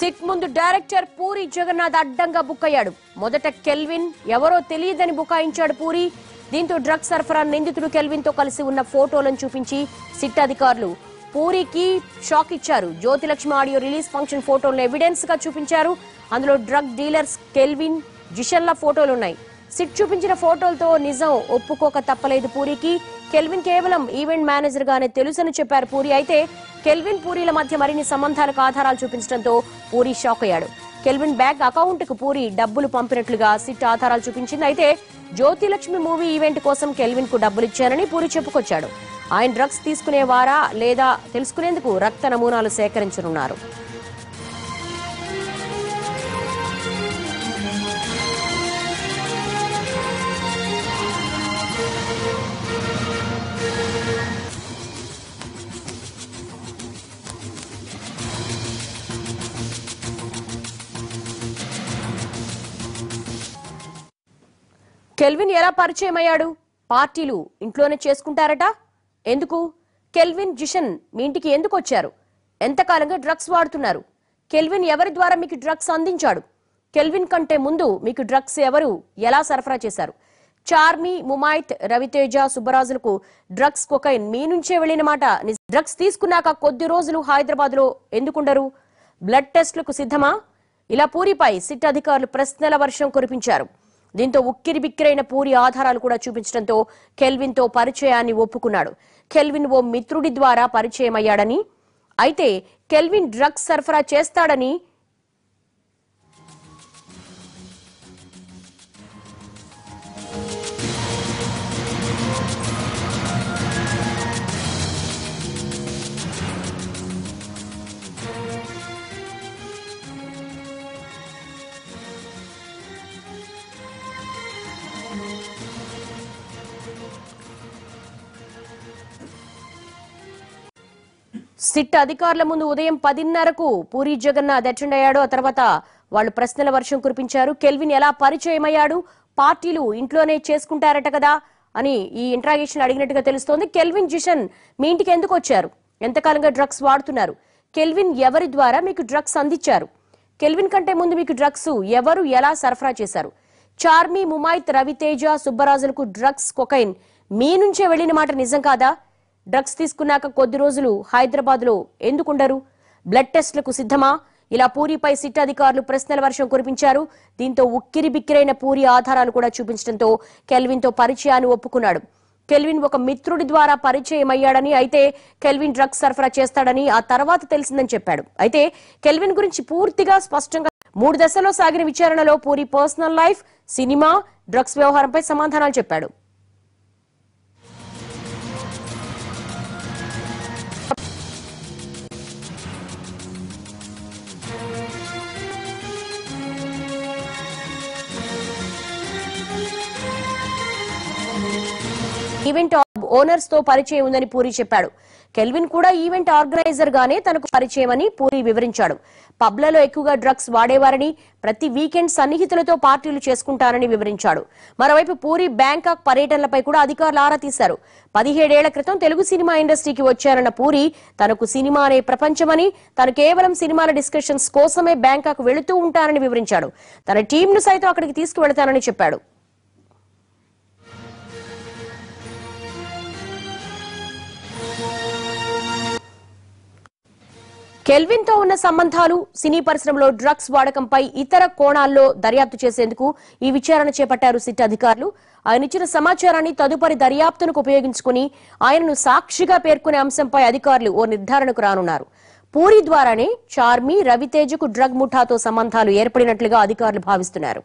SIT ముందు director puri Jagannadh అడ్డంగా బుక్కయ్యాడు. మొదట కెల్విన్ ఎవరో తెలియదని బుకాయించాడు పూరి. దీంతో డ్రగ్స్ సరఫరా నిందితుడు కెల్విన్ తో కలిసి ఉన్న ఫోటోలను చూపించి సిట్ అధికారులు పూరికి షాక్ ఇచ్చారు. జ్యోతిలక్ష్మి ఆడియో రిలీజ్ ఫంక్షన్ ఫోటోలను ఎవిడెన్స్ గా చూపించారు. అందులో డ్రగ్ డీలర్స్ కెల్విన్, జిషన్ల ఫోటోలున్నాయి. సిట్ చూపించిన ఫోటోలతో నిజం ఒప్పుకోక తప్పలేదు పూరికి. కెల్విన్ కేవలం ఈవెంట్ మేనేజర్ గానే తెలుసని చెప్పారు పూరి. అయితే కెల్విన్ పూరీల మధ్య మరిన్ని సంబంధాలకు ఆధారాలు చూపించడంతో పూరి షాక్ అయ్యాడు. కెల్విన్ బ్యాంక్ అకౌంట్ కు పూరి డబ్బులు పంపినట్లుగా సిట్ ఆధారాలు చూపించింది. అయితే జ్యోతిలక్ష్మి మూవీ ఈవెంట్ కోసం కెల్విన్ కు డబ్బులు ఇచ్చారని పూరి చెప్పుకొచ్చాడు. ఆయన డ్రగ్స్ తీసుకునేవారా లేదా తెలుసుకునేందుకు రక్త నమూనాలు సేకరించనున్నారు. కెల్విన్ ఎలా పరిచయం అయ్యాడు? పార్టీలు ఇంట్లోనే చేసుకుంటారట. ఎందుకు? కెల్విన్, జిషన్ మీ ఇంటికి ఎందుకు వచ్చారు? ఎంతకాలంగా డ్రగ్స్ వాడుతున్నారు? కెల్విన్ ఎవరి ద్వారా మీకు డ్రగ్స్ అందించాడు? కెల్విన్ కంటే ముందు మీకు డ్రగ్స్ ఎవరు ఎలా సరఫరా చేశారు? చార్మి, ముమైత్, రవితేజ, సుబ్బరాజులకు డ్రగ్స్ కొకైన్ మీ నుంచే వెళ్లిన మాట. డ్రగ్స్ తీసుకున్నాక కొద్ది రోజులు హైదరాబాద్ లో ఎందుకుండరు? బ్లడ్ టెస్టులకు సిద్ధమా? ఇలా పూరిపై సిట్ అధికారులు ప్రశ్నల వర్షం కురిపించారు. దీంతో ఉక్కిరి బిక్కిరైన పూరి ఆధారాలు కూడా చూపించడంతో కెల్విన్ తో పరిచయాన్ని ఒప్పుకున్నాడు. కెల్విన్ ఓ మిత్రుడి ద్వారా పరిచయం అయ్యాడని, అయితే కెల్విన్ డ్రగ్స్ సరఫరా చేస్తాడని సిట్ అధికారుల ముందు ఉదయం 10:30కు పూరి జగన్నాథ్ అటెండ్ అయ్యాడు. ఆ తర్వాత వాళ్ళు ప్రశ్నల వర్షం కురిపించారు. కెల్విన్ ఎలా పరిచయం అయ్యాడు? పార్టీలు ఇంట్లోనే చేసుకుంటారట కదా అని ఈ ఇంట్రాగేషన్ అడిగినట్టుగా తెలుస్తోంది. కెల్విన్, జిషన్ మీ ఇంటికి ఎందుకు వచ్చారు? ఎంతకాలంగా డ్రగ్స్ వాడుతున్నారు? కెల్విన్ ఎవరి ద్వారా మీకు డ్రగ్స్ అందించారు? కెల్విన్ కంటే ముందు మీకు డ్రగ్స్ ఎవరు ఎలా సరఫరా చేశారు? చార్మి, ముమైత్, రవితేజ, సుబ్బరాజులకు డ్రగ్స్ కొకైన్ మీ నుంచే వెళ్లిన మాట నిజం కాదా? డ్రగ్స్ తీసుకున్నాక కొద్ది రోజులు హైదరాబాద్ లో ఎందుకుండరు? బ్లడ్ టెస్టులకు సిద్ధమా? ఇలా పూరిపై సిట్ అధికారులు ప్రశ్నల వర్షం కురిపించారు. దీంతో ఉక్కిరి బిక్కిరైన పూరి ఆధారాలు కూడా చూపించడంతో కెల్విన్ తో పరిచయాన్ని ఒప్పుకున్నాడు. కెల్విన్ ఒక మిత్రుడి ద్వారా పరిచయం అయ్యాడని, అయితే కెల్విన్ డ్రగ్స్ సరఫరా చేస్తాడని ఆ తర్వాత తెలిసిందని చెప్పాడు. అయితే కెల్విన్ గురించి పూర్తిగా స్పష్టంగా 3 దశల్లో సాగిన విచారణలో puri personal life, cinema, drugs వ్యవహారంపై సమాధానాలు చెప్పాడు. ఈవెంట్ ఓనర్స్ తో పరిచయం ఉందని పూరి చెప్పాడు. కెల్విన్ కూడా ఈవెంట్ ఆర్గనైజర్ గానే తనకు పరిచయం అని పూరి వివరించాడు. పబ్లలో ఎక్కువగా డ్రగ్స్ వాడేవారని, ప్రతి వీకెండ్ సన్నిహితులతో పార్టీలు చేసుకుంటారని వివరించాడు. మరోవైపు పూరి బ్యాంకాక్ పర్యటనలపై కూడా అధికారులు ఆరా తీశారు. 17 ఏళ్ల క్రితం తెలుగు సినిమా ఇండస్ట్రీకి వచ్చారన్న పూరి తనకు సినిమా అనే ప్రపంచమని, తను కేవలం సినిమాల డిస్కషన్స్ కోసమే బ్యాంకాక్ వెళుతూ ఉంటానని వివరించాడు. తన టీంను సైతం అక్కడికి తీసుకువెళతానని చెప్పాడు. కెల్విన్ తో ఉన్న సంబంధాలు, సినీ పరిశ్రమలో డ్రగ్స్ వాడకంపై ఇతర కోణాల్లో దర్యాప్తు చేసేందుకు ఈ విచారణ చేపట్టారు సిట్ అధికారులు. ఆయన ఇచ్చిన సమాచారాన్ని తదుపరి దర్యాప్తునకు ఉపయోగించుకుని ఆయనను సాక్షిగా పేర్కొనే అంశంపై అధికారులు ఓ నిర్ధారణకు రానున్నారు. పూరి ద్వారానే చార్మి, రవితేజకు డ్రగ్ ముఠాతో సంబంధాలు ఏర్పడినట్లుగా అధికారులు భావిస్తున్నారు.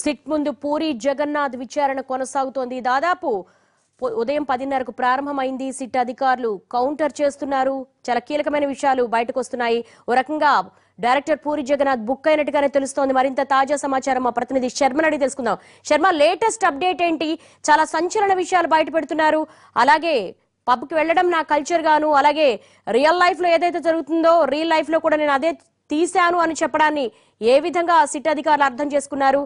సిట్ ముందు పూరి జగన్నాథ్ విచారణ కొనసాగుతోంది. దాదాపు ఉదయం 10:30కు ప్రారంభమైంది. సిట్ అధికారులు కౌంటర్ చేస్తున్నారు. చాలా కీలకమైన విషయాలు బయటకు వస్తున్నాయి. ఓ రకంగా డైరెక్టర్ పూరి జగన్నాథ్ బుక్ అయినట్టుగానే తెలుస్తోంది. మరింత తాజా సమాచారం మా ప్రతినిధి శర్మని అడిగి తెలుసుకుందాం. శర్మ, లేటెస్ట్ అప్డేట్ ఏంటి? చాలా సంచలన విషయాలు బయట పెడుతున్నారు. అలాగే పబ్కి వెళ్ళడం నా కల్చర్ గాను, అలాగే రియల్ లైఫ్ లో ఏదైతే జరుగుతుందో రియల్ లైఫ్ లో కూడా నేను అదే తీశాను అని చెప్పడాన్ని ఏ విధంగా సిట్ అధికారులు అర్థం చేసుకున్నారు?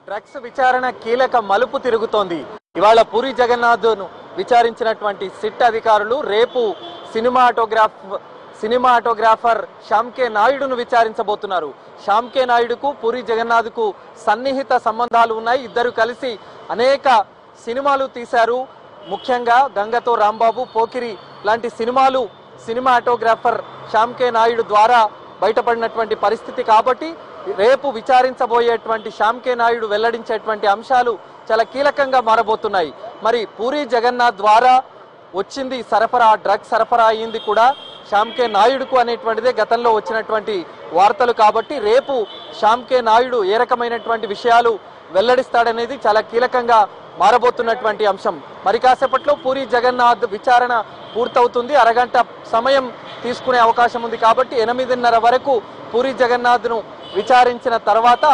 డ్రగ్స్ విచారణ కీలక మలుపు తిరుగుతోంది. ఇవాళ పూరి జగన్నాథ్ ను విచారించినటువంటి సిట్ అధికారులు రేపు సినిమాటోగ్రాఫర్ శ్యామ్ కే నాయుడును విచారించబోతున్నారు. శ్యామ్ కే నాయుడుకు పూరి జగన్నాథ్ కు సన్నిహిత సంబంధాలు ఉన్నాయి. ఇద్దరు కలిసి అనేక సినిమాలు తీశారు. ముఖ్యంగా గంగతో రాంబాబు, పోకిరి లాంటి సినిమాలు సినిమాటోగ్రాఫర్ శ్యామ్ కే నాయుడు ద్వారా బయటపడినటువంటి పరిస్థితి. కాబట్టి రేపు విచారించబోయేటువంటి శ్యామ్ కే నాయుడు వెల్లడించేటువంటి అంశాలు చాలా కీలకంగా మారబోతున్నాయి. మరి పూరి జగన్నాథ్ ద్వారా వచ్చింది సరఫరా, డ్రగ్స్ సరఫరా అయ్యింది కూడా శ్యామ్ కే నాయుడుకు అనేటువంటిదే గతంలో వచ్చినటువంటి వార్తలు. కాబట్టి రేపు శ్యామ్ కే నాయుడు ఏ రకమైనటువంటి విషయాలు వెల్లడిస్తాడనేది చాలా కీలకంగా మారబోతున్నటువంటి అంశం. మరి కాసేపట్లో పూరి జగన్నాథ్ విచారణ పూర్తవుతుంది. అరగంట సమయం తీసుకునే అవకాశం ఉంది. కాబట్టి 8:30 వరకు పూరి జగన్నాథ్ను విచారించిన తర్వాత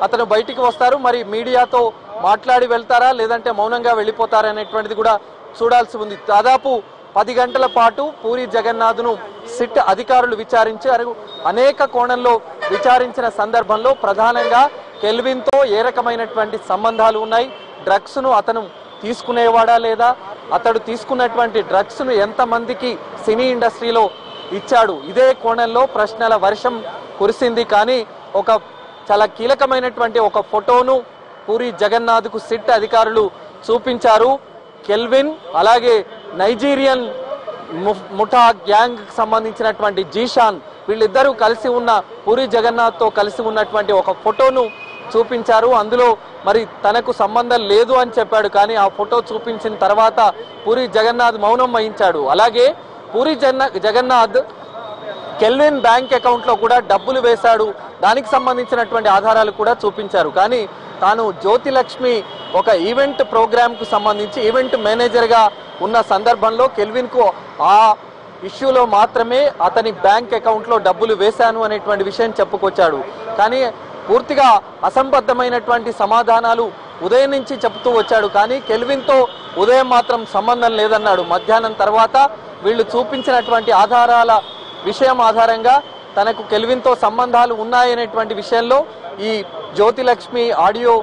అతను బయటికి వస్తారు. మరి మీడియాతో మాట్లాడి వెళ్తారా లేదంటే మౌనంగా వెళ్ళిపోతారా అనేటువంటిది కూడా చూడాల్సి ఉంది. దాదాపు 10 గంటల పాటు పూరి జగన్నాథ్ను సిట్ అధికారులు విచారించారు. అనేక కోణంలో విచారించిన సందర్భంలో ప్రధానంగా కెల్విన్తో ఏ రకమైనటువంటి సంబంధాలు ఉన్నాయి, డ్రగ్స్ను అతను తీసుకునేవాడా లేదా, అతడు తీసుకున్నటువంటి డ్రగ్స్ను ఎంతమందికి సినీ ఇండస్ట్రీలో ఇచ్చాడు, ఇదే కోణంలో ప్రశ్నల వర్షం కురిసింది. కానీ ఒక చాలా కీలకమైనటువంటి ఒక ఫోటోను పూరి జగన్నాథ్కు సిట్ అధికారులు చూపించారు. కెల్విన్ అలాగే నైజీరియన్ ముఠా గ్యాంగ్ సంబంధించినటువంటి జీషాన్ వీళ్ళిద్దరూ కలిసి ఉన్న పూరి జగన్నాథ్తో కలిసి ఉన్నటువంటి ఒక ఫోటోను చూపించారు. అందులో మరి తనకు సంబంధం లేదు అని చెప్పాడు. కానీ ఆ ఫోటో చూపించిన తర్వాత పూరి జగన్నాథ్ మౌనం వహించాడు. అలాగే పూరి జగన్నాథ్ కెల్విన్ బ్యాంక్ అకౌంట్లో కూడా డబ్బులు వేశాడు, దానికి సంబంధించినటువంటి ఆధారాలు కూడా చూపించారు. కానీ తాను జ్యోతిలక్ష్మి ఒక ఈవెంట్ ప్రోగ్రామ్కు సంబంధించి ఈవెంట్ మేనేజర్గా ఉన్న సందర్భంలో కెల్విన్కు ఆ ఇష్యూలో మాత్రమే అతని బ్యాంక్ అకౌంట్లో డబ్బులు వేశాను అనేటువంటి విషయం చెప్పుకొచ్చాడు. కానీ పూర్తిగా అసంబద్ధమైనటువంటి సమాధానాలు ఉదయం నుంచి చెబుతూ వచ్చాడు. కానీ కెల్విన్తో ఉదయం మాత్రం సంబంధం లేదన్నాడు. మధ్యాహ్నం తర్వాత వీళ్ళు చూపించినటువంటి ఆధారాల విషయం ఆధారంగా తనకు కెల్విన్తో సంబంధాలు ఉన్నాయనేటువంటి విషయంలో ఈ జ్యోతిలక్ష్మి ఆడియో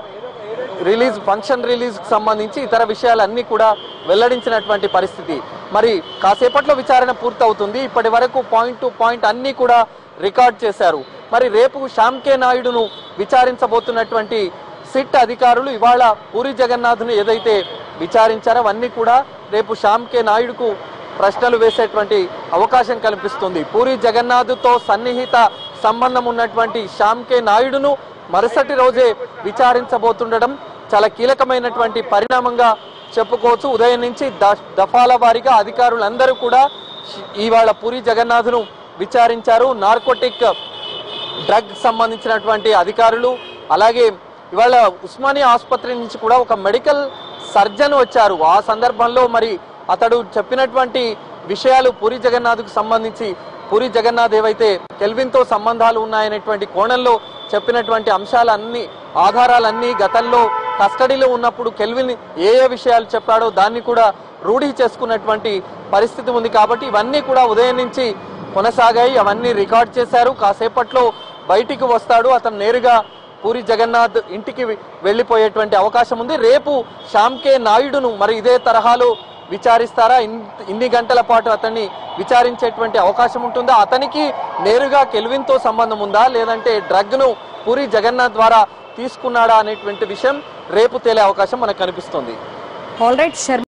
రిలీజ్, ఫంక్షన్ రిలీజ్కి సంబంధించి ఇతర విషయాలన్నీ కూడా వెల్లడించినటువంటి పరిస్థితి. మరి కాసేపట్లో విచారణ పూర్తవుతుంది. ఇప్పటి వరకు పాయింట్ టు పాయింట్ అన్నీ కూడా రికార్డ్ చేశారు. మరి రేపు శ్యామ్ కే నాయుడును విచారించబోతున్నటువంటి సిట్ అధికారులు ఇవాళ పూరి జగన్నాథ్ను ఏదైతే విచారించారో అవన్నీ కూడా రేపు శ్యామ్ కే నాయుడుకు ప్రశ్నలు వేసేటువంటి అవకాశం కల్పిస్తుంది. పూరి జగన్నాథ్తో సన్నిహిత సంబంధం ఉన్నటువంటి శ్యామ్ కే నాయుడును మరుసటి రోజే విచారించబోతుండడం చాలా కీలకమైనటువంటి పరిణామంగా చెప్పుకోవచ్చు. ఉదయం నుంచి దఫాల వారీగా అధికారులందరూ కూడా ఇవాళ పూరి జగన్నాథ్ను విచారించారు. నార్కోటిక్ డ్రగ్ సంబంధించినటువంటి అధికారులు, అలాగే ఇవాళ ఉస్మానియా ఆసుపత్రి నుంచి కూడా ఒక మెడికల్ సర్జన్ వచ్చారు. ఆ సందర్భంలో మరి అతడు చెప్పినటువంటి విషయాలు పూరి జగన్నాథ్కు సంబంధించి పూరి జగన్నాథ్ ఏవైతే కెల్విన్తో సంబంధాలు ఉన్నాయనేటువంటి కోణంలో చెప్పినటువంటి అంశాలన్నీ, ఆధారాలన్నీ గతంలో కస్టడీలో ఉన్నప్పుడు కెల్విన్ ఏ విషయాలు చెప్పాడో దాన్ని కూడా రూఢీ చేసుకున్నటువంటి పరిస్థితి ఉంది. కాబట్టి ఇవన్నీ కూడా ఉదయం నుంచి కొనసాగాయి. అవన్నీ రికార్డ్ చేశారు. కాసేపట్లో బయటికి వస్తాడు. అతను నేరుగా పూరి జగన్నాథ్ ఇంటికి వెళ్ళిపోయేటువంటి అవకాశం ఉంది. రేపు శ్యామ్ కే నాయుడును మరి ఇదే తరహాలో విచారిస్తారా? ఇన్ని గంటల పాటు అతన్ని విచారించేటువంటి అవకాశం ఉంటుందా? అతనికి నేరుగా కెల్విన్తో సంబంధం ఉందా లేదంటే డ్రగ్ను పూరి జగన్నాథ్ ద్వారా తీసుకున్నాడా అనేటువంటి విషయం రేపు తేలే అవకాశం మనకు కనిపిస్తుంది. All right Sharma.